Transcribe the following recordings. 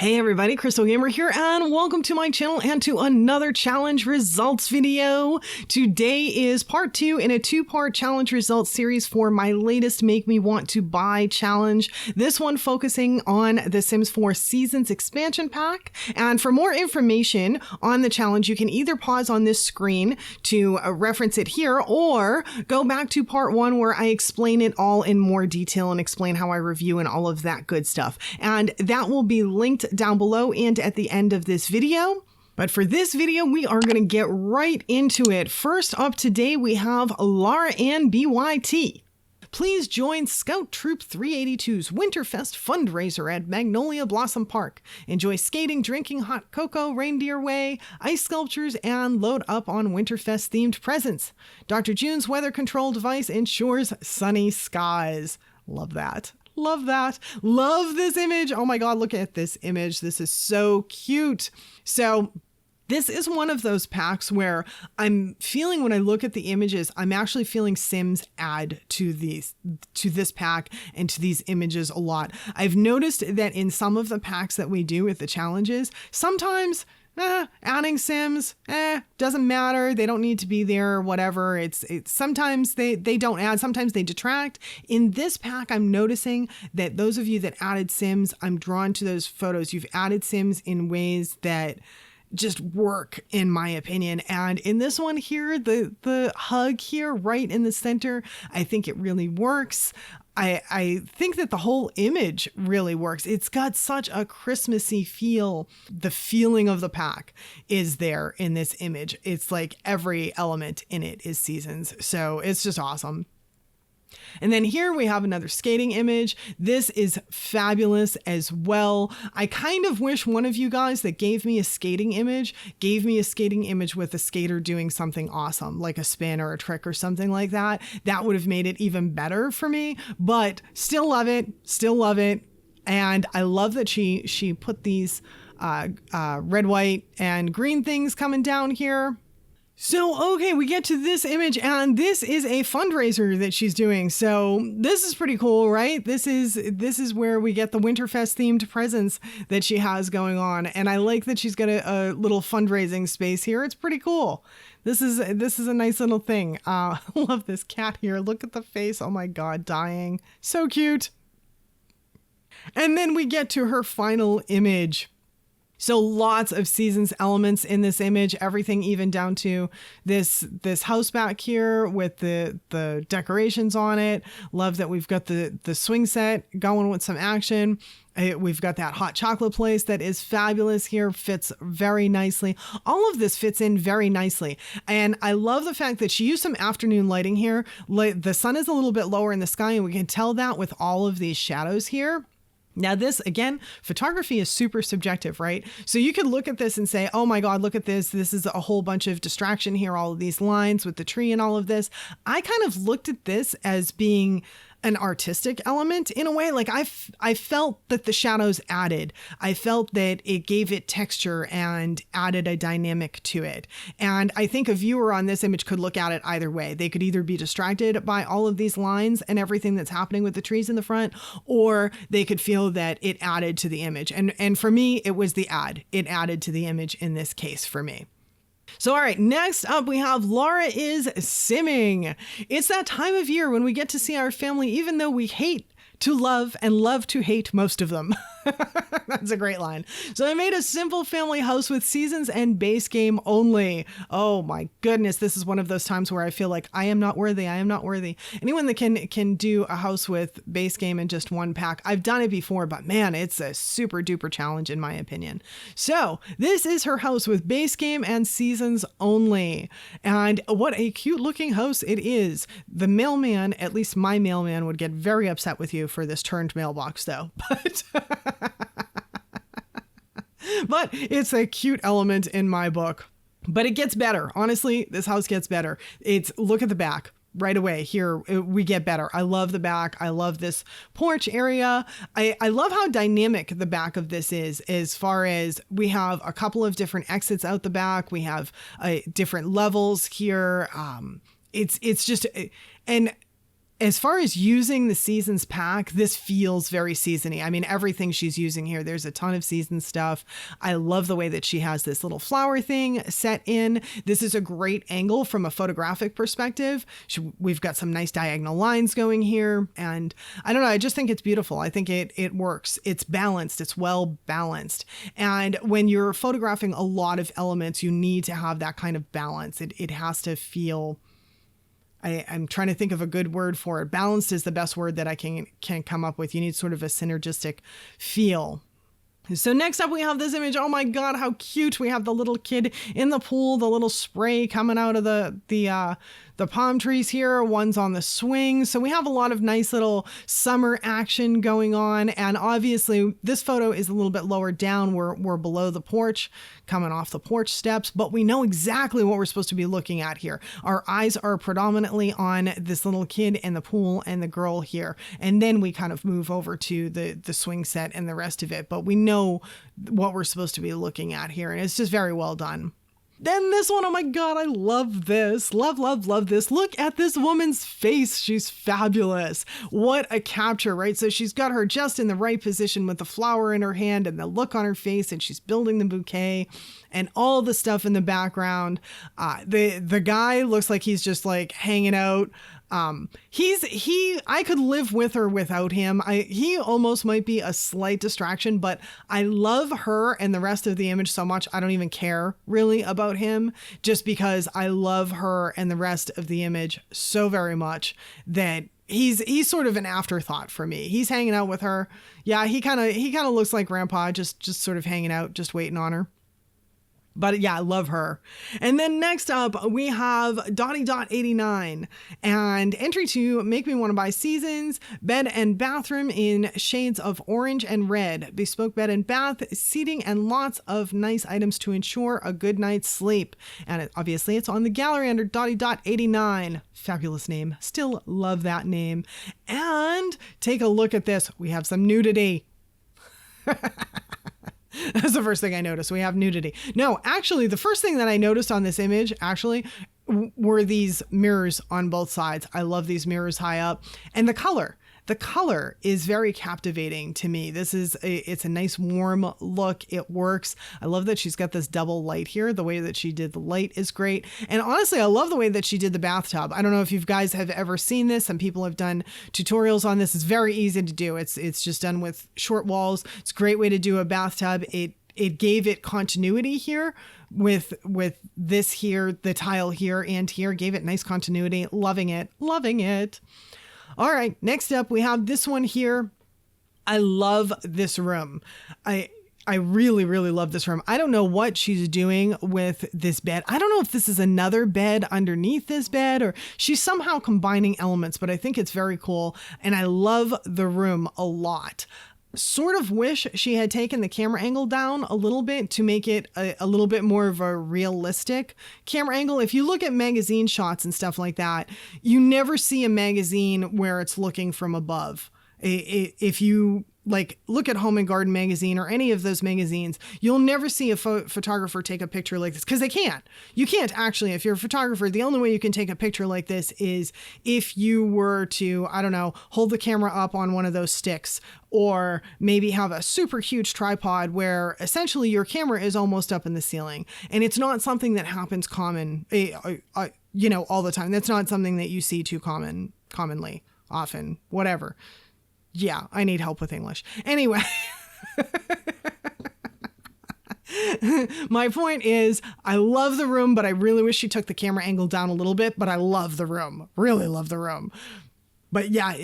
Hey everybody, Crystal Gamer here, and welcome to my channel and to another challenge results video. Today is part 2 in a 2-part challenge results series for my latest Make Me Want to Buy challenge. This one focusing on the Sims 4 Seasons expansion pack. And for more information on the challenge, you can either pause on this screen to reference it here, or go back to part 1 where I explain it all in more detail and explain how I review and all of that good stuff. And that will be linked down below and at the end of this video. But for this video, we are going to get right into it. First up today, we have Lara Be Whitey. Please join Scout Troop 382's Winterfest fundraiser at Magnolia Blossom Park. Enjoy skating, drinking hot cocoa, reindeer way, ice sculptures, and load up on Winterfest themed presents. Dr. June's weather control device ensures sunny skies. Love that. Love that. Love this image. Oh my God, look at this image. This is so cute. So this is one of those packs where I'm feeling, when I look at the images, I'm actually feeling Sims add to this pack and to these images a lot. I've noticed that in some of the packs that we do with the challenges, sometimes adding Sims, doesn't matter. They don't need to be there or whatever. It's sometimes they don't add, sometimes they detract. In this pack, I'm noticing that those of you that added Sims, I'm drawn to those photos. You've added Sims in ways that just work, in my opinion. And in this one here, the hug here right in the center, I think it really works. I think that the whole image really works. It's got such a Christmassy feel. The feeling of the pack is there in this image. It's like every element in it is Seasons. So it's just awesome. And then here we have another skating image. This is fabulous as well. I kind of wish one of you guys that gave me a skating image with a skater doing something awesome, like a spin or a trick or something like that. That would have made it even better for me, but still love it. And I love that she put these red, white, and green things coming down here. So, okay, we get to this image, and this is a fundraiser that she's doing. So this is pretty cool, right? This is where we get the Winterfest themed presents that she has going on. And I like that she's got a little fundraising space here. It's pretty cool. This is a nice little thing. I love this cat here. Look at the face. Oh my God, dying. So cute. And then we get to her final image. So lots of Seasons elements in this image, everything even down to this house back here with the decorations on it. Love that we've got the swing set going with some action. We've got that hot chocolate place that is fabulous here, fits very nicely. All of this fits in very nicely. And I love the fact that she used some afternoon lighting here. The sun is a little bit lower in the sky, and we can tell that with all of these shadows here. Now this, again, photography is super subjective, right? So you could look at this and say, oh my God, look at this. This is a whole bunch of distraction here, all of these lines with the tree and all of this. I kind of looked at this as being an artistic element in a way. Like I felt that the shadows added. I felt that it gave it texture and added a dynamic to it. And I think a viewer on this image could look at it either way. They could either be distracted by all of these lines and everything that's happening with the trees in the front, or they could feel that it added to the image. And for me, it was the add. It added to the image in this case for me. So, all right, next up we have Lara is Simming. It's that time of year when we get to see our family, even though we hate to love and love to hate most of them. That's a great line. So I made a simple family house with Seasons and base game only. Oh my goodness. This is one of those times where I feel like I am not worthy. I am not worthy. Anyone that can do a house with base game in just one pack. I've done it before, but man, it's a super duper challenge in my opinion. So this is her house with base game and Seasons only. And what a cute looking house it is. The mailman, at least my mailman, would get very upset with you for this turned mailbox though. But it's a cute element in my book. But it gets better. Honestly, this house gets better. Look at the back. Right away here, we get better. I love the back. I love this porch area. I love how dynamic the back of this is, as far as we have a couple of different exits out the back. We have different levels here. It's just, and As far as using the seasons pack, this feels very seasony. I mean, everything she's using here, there's a ton of season stuff. I love the way that she has this little flower thing set in. This is a great angle from a photographic perspective. We've got some nice diagonal lines going here. And I don't know, I just think it's beautiful. I think it works. It's balanced. It's well balanced. And when you're photographing a lot of elements, you need to have that kind of balance. It has to feel... I'm trying to think of a good word for it. Balanced is the best word that I can come up with. You need sort of a synergistic feel. So next up we have this image. Oh my God, how cute. We have the little kid in the pool, the little spray coming out of the palm trees here. One's on the swing. So we have a lot of nice little summer action going on. And obviously this photo is a little bit lower down. We're below the porch, coming off the porch steps, but we know exactly what we're supposed to be looking at here. Our eyes are predominantly on this little kid and the pool and the girl here. And then we kind of move over to the swing set and the rest of it. But we know what we're supposed to be looking at here. And it's just very well done. Then this one, oh my God, I love this. Love, love, love this. Look at this woman's face. She's fabulous. What a capture, right? So she's got her just in the right position with the flower in her hand and the look on her face, and she's building the bouquet and all the stuff in the background. The guy looks like he's just like hanging out. I could live with or without him. He almost might be a slight distraction, but I love her and the rest of the image so much. I don't even care really about him, just because I love her and the rest of the image so very much that he's sort of an afterthought for me. He's hanging out with her. Yeah. He kind of looks like grandpa, just sort of hanging out, just waiting on her. But yeah, I love her. And then next up, we have Donnie.89 and entry to Make Me Want to Buy Seasons, bed and bathroom in shades of orange and red, bespoke bed and bath, seating, and lots of nice items to ensure a good night's sleep. And obviously it's on the gallery under Donnie.89. Fabulous name. Still love that name. And take a look at this. We have some nudity. That's the first thing I noticed. We have nudity. No, actually, the first thing that I noticed on this image, were these mirrors on both sides. I love these mirrors high up. And the color. The color is very captivating to me. It's a nice warm look. It works. I love that she's got this double light here. The way that she did the light is great. And honestly, I love the way that she did the bathtub. I don't know if you guys have ever seen this. Some people have done tutorials on this. It's very easy to do. It's just done with short walls. It's a great way to do a bathtub. It gave it continuity here with this here, the tile here and here, gave it nice continuity. Loving it. Loving it. All right, next up, we have this one here. I love this room. I really, really love this room. I don't know what she's doing with this bed. I don't know if this is another bed underneath this bed or she's somehow combining elements, but I think it's very cool. And I love the room a lot. Sort of wish she had taken the camera angle down a little bit to make it a little bit more of a realistic camera angle. If you look at magazine shots and stuff like that, you never see a magazine where it's looking from above. If you look at Home and Garden magazine or any of those magazines, you'll never see a photographer take a picture like this because they can't. You can't actually. If you're a photographer, the only way you can take a picture like this is if you were to, I don't know, hold the camera up on one of those sticks or maybe have a super huge tripod where essentially your camera is almost up in the ceiling. And it's not something that happens all the time. That's not something that you see too commonly, often, whatever. Yeah, I need help with English. Anyway, my point is I love the room, but I really wish she took the camera angle down a little bit, but I love the room. Really love the room. But yeah,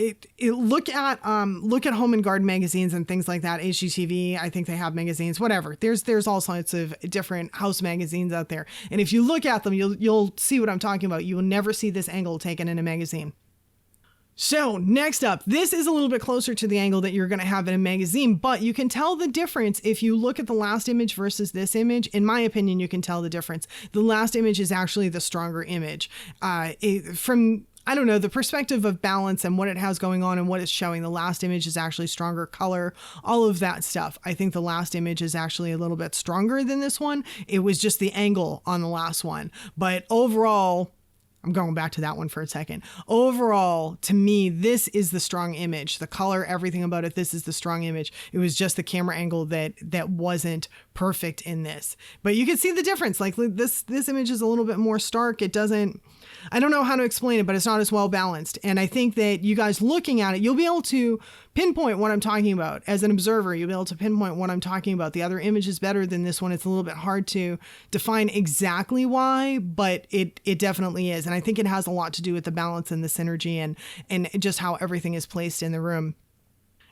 look at Home and Garden magazines and things like that. HGTV, I think they have magazines, whatever. There's all sorts of different house magazines out there. And if you look at them, you'll see what I'm talking about. You will never see this angle taken in a magazine. So next up, this is a little bit closer to the angle that you're going to have in a magazine, but you can tell the difference if you look at the last image versus this image. In my opinion, you can tell the difference. The last image is actually the stronger image. From the perspective of balance and what it has going on and what it's showing, the last image is actually stronger color, all of that stuff. I think the last image is actually a little bit stronger than this one. It was just the angle on the last one. But overall, I'm going back to that one for a second. Overall, to me, this is the strong image. The color, everything about it, this is the strong image. It was just the camera angle that wasn't perfect in this. But you can see the difference. Like this image is a little bit more stark. It doesn't, I don't know how to explain it, but it's not as well balanced. And I think that you guys looking at it, you'll be able to pinpoint what I'm talking about. As an observer, you'll be able to pinpoint what I'm talking about. The other image is better than this one. It's a little bit hard to define exactly why, but it definitely is. And I think it has a lot to do with the balance and the synergy and just how everything is placed in the room.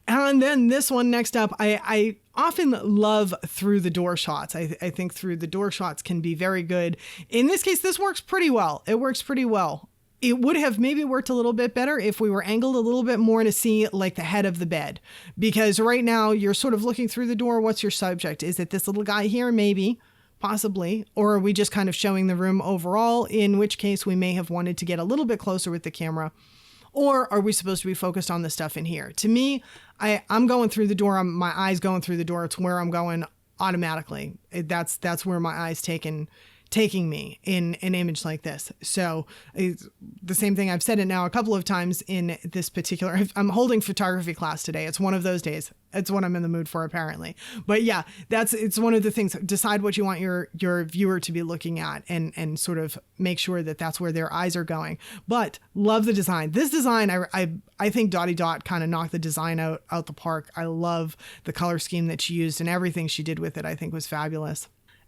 And then this one next up, I often love through the door shots. I think through the door shots can be very good. In this case, this works pretty well. It works pretty well. It would have maybe worked a little bit better if we were angled a little bit more to see like the head of the bed, because right now you're sort of looking through the door. What's your subject? Is it this little guy here? Maybe, possibly. Or are we just kind of showing the room overall, in which case we may have wanted to get a little bit closer with the camera. Or are we supposed to be focused on the stuff in here? To me, I'm going through the door. My eyes going through the door. It's where I'm going automatically. That's where my eyes taking me in an image like this. So it's the same thing. I've said it now a couple of times in this particular, I'm holding photography class today. It's one of those days. It's what I'm in the mood for, apparently. But yeah, it's one of the things. Decide what you want your viewer to be looking at and sort of make sure that that's where their eyes are going. But love the design. This design, I think Dottie Dot kind of knocked the design out the park. I love the color scheme that she used, and everything she did with it I think was fabulous.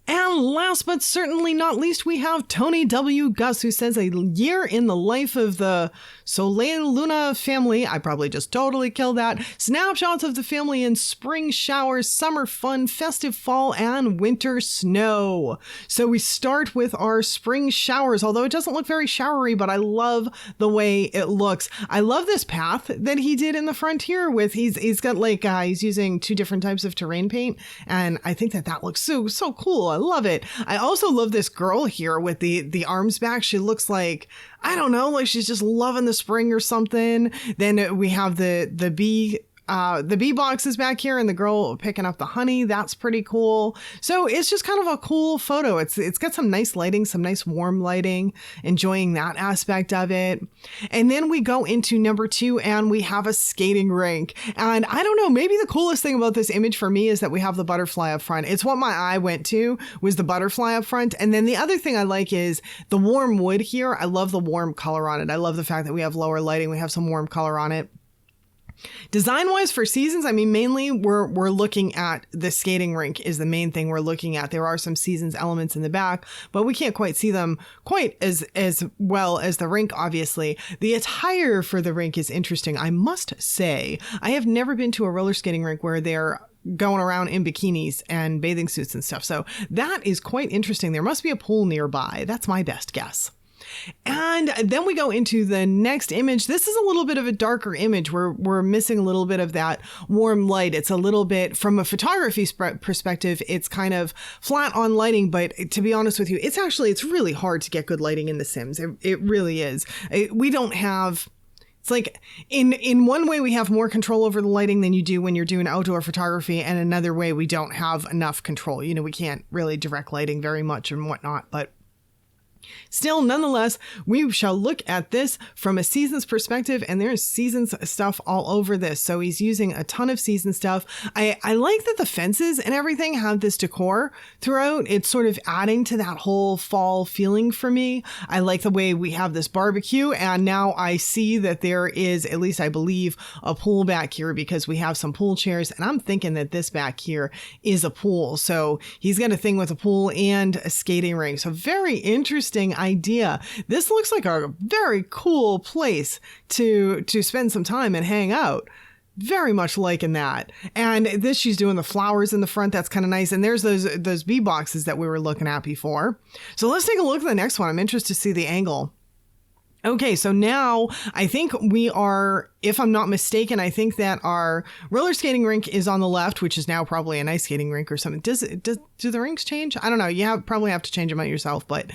And last but certainly not least, we have Tony W. Gus, who says, a year in the life of the Soleil Luna family. I probably just totally killed that. Snapshots of the family in spring showers, summer fun, festive fall, and winter snow. So we start with our spring showers, although it doesn't look very showery, but I love the way it looks. I love this path that he did in the front here with, he's got like, he's using 2 different types of terrain paint. And I think that looks so cool. I love it. I also love this girl here with the arms back. She looks like, I don't know, like she's just loving the spring or something. Then we have the bee boxes back here and the girl picking up the honey. That's pretty cool. So it's just kind of a cool photo. It's got some nice lighting, some nice warm lighting, enjoying that aspect of it. And then we go into number 2 and we have a skating rink. And I don't know, maybe the coolest thing about this image for me is that we have the butterfly up front. It's what my eye went to, was the butterfly up front. And then the other thing I like is the warm wood here. I love the warm color on it. I love the fact that we have lower lighting. We have some warm color on it. Design-wise for seasons, I mean, mainly we're looking at the skating rink is the main thing we're looking at. There are some seasons elements in the back, but we can't quite see them quite as well as the rink, obviously. The attire for the rink is interesting. I must say, I have never been to a roller skating rink where they're going around in bikinis and bathing suits and stuff. So that is quite interesting. There must be a pool nearby. That's my best guess. And then we go into the next image. This is a little bit of a darker image. We're missing a little bit of that warm light. It's a little bit, from a photography perspective, it's kind of flat on lighting. But to be honest with you, it's really hard to get good lighting in The Sims. It really is. We don't have... It's like in one way we have more control over the lighting than you do when you're doing outdoor photography, and another way we don't have enough control. You know, we can't really direct lighting very much and whatnot, but still, nonetheless, we shall look at this from a seasons perspective, and there's seasons stuff all over this. So he's using a ton of season stuff. I like that the fences and everything have this decor throughout. It's sort of adding to that whole fall feeling for me. I like the way we have this barbecue, and now I see that there is, at least I believe, a pool back here because we have some pool chairs, and I'm thinking that this back here is a pool. So he's got a thing with a pool and a skating rink. So very interesting idea. This looks like a very cool place to spend some time and hang out. Very much liking that. And this, she's doing the flowers in the front. That's kind of nice. And there's those bee boxes that we were looking at before. So let's take a look at the next one. I'm interested to see the angle. Okay, so now I think we are if I'm not mistaken, I think that our roller skating rink is on the left, which is now probably an ice skating rink or something. Do the rinks change? I don't know. You probably have to change them out yourself, but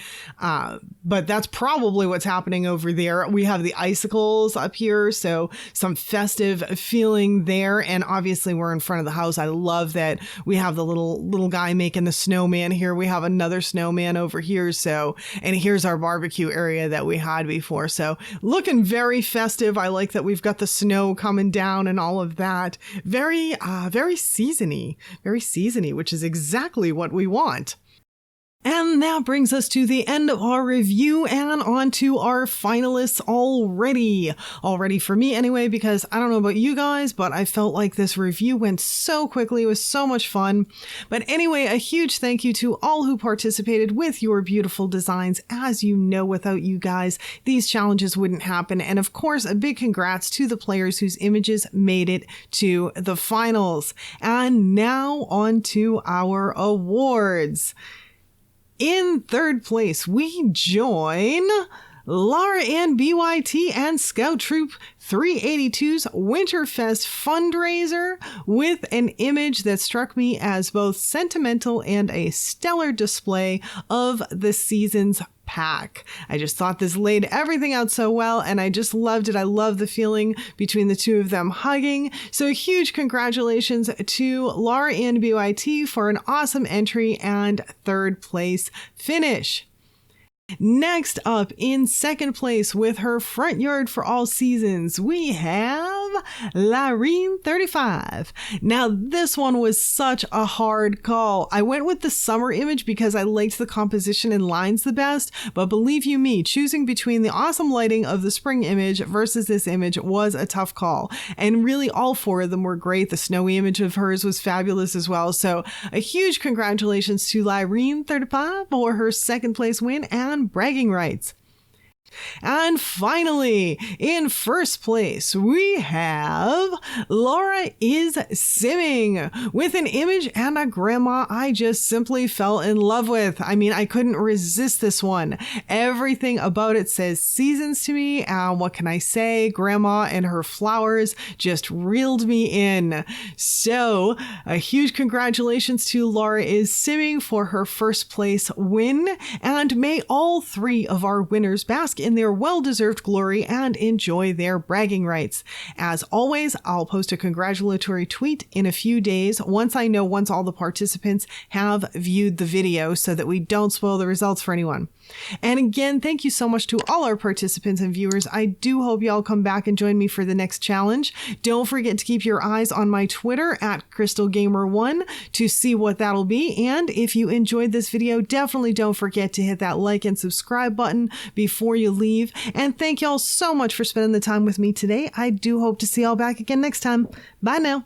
that's probably what's happening over there. We have the icicles up here, so some festive feeling there. And obviously we're in front of the house. I love that we have the little guy making the snowman here. We have another snowman over here. So, and here's our barbecue area that we had before. So looking very festive. I like that we've got the snow coming down and all of that. Very seasony, which is exactly what we want. And that brings us to the end of our review and on to our finalists already for me anyway, because I don't know about you guys, but I felt like this review went so quickly. It was so much fun. But anyway, a huge thank you to all who participated with your beautiful designs. As you know, without you guys, these challenges wouldn't happen. And of course, a big congrats to the players whose images made it to the finals. And now on to our awards. In third place, we join Lara Be Whitey and Scout Troop 382's Winterfest fundraiser with an image that struck me as both sentimental and a stellar display of the season's pack. I just thought this laid everything out so well, and I just loved it. I love the feeling between the two of them hugging. So a huge congratulations to Lara Be Whitey for an awesome entry and third place finish. Next up, in second place with her front yard for all seasons, we have Lara 35. Now, this one was such a hard call. I went with the summer image because I liked the composition and lines the best, but believe you me, choosing between the awesome lighting of the spring image versus this image was a tough call. And really, all four of them were great. The snowy image of hers was fabulous as well. So a huge congratulations to Lara 35 for her second place win and bragging rights. And finally, in first place, we have Lara is Simming with an image and a grandma I just simply fell in love with. I mean, I couldn't resist this one. Everything about it says seasons to me. What can I say? Grandma and her flowers just reeled me in. So a huge congratulations to Lara is Simming for her first place win. And may all three of our winners bask in their well-deserved glory and enjoy their bragging rights. As always, I'll post a congratulatory tweet in a few days once all the participants have viewed the video so that we don't spoil the results for anyone. And again, thank you so much to all our participants and viewers. I do hope y'all come back and join me for the next challenge. Don't forget to keep your eyes on my Twitter at CrystalGamer1 to see what that'll be. And if you enjoyed this video, definitely don't forget to hit that like and subscribe button before you leave. And thank y'all so much for spending the time with me today. I do hope to see y'all back again next time. Bye now.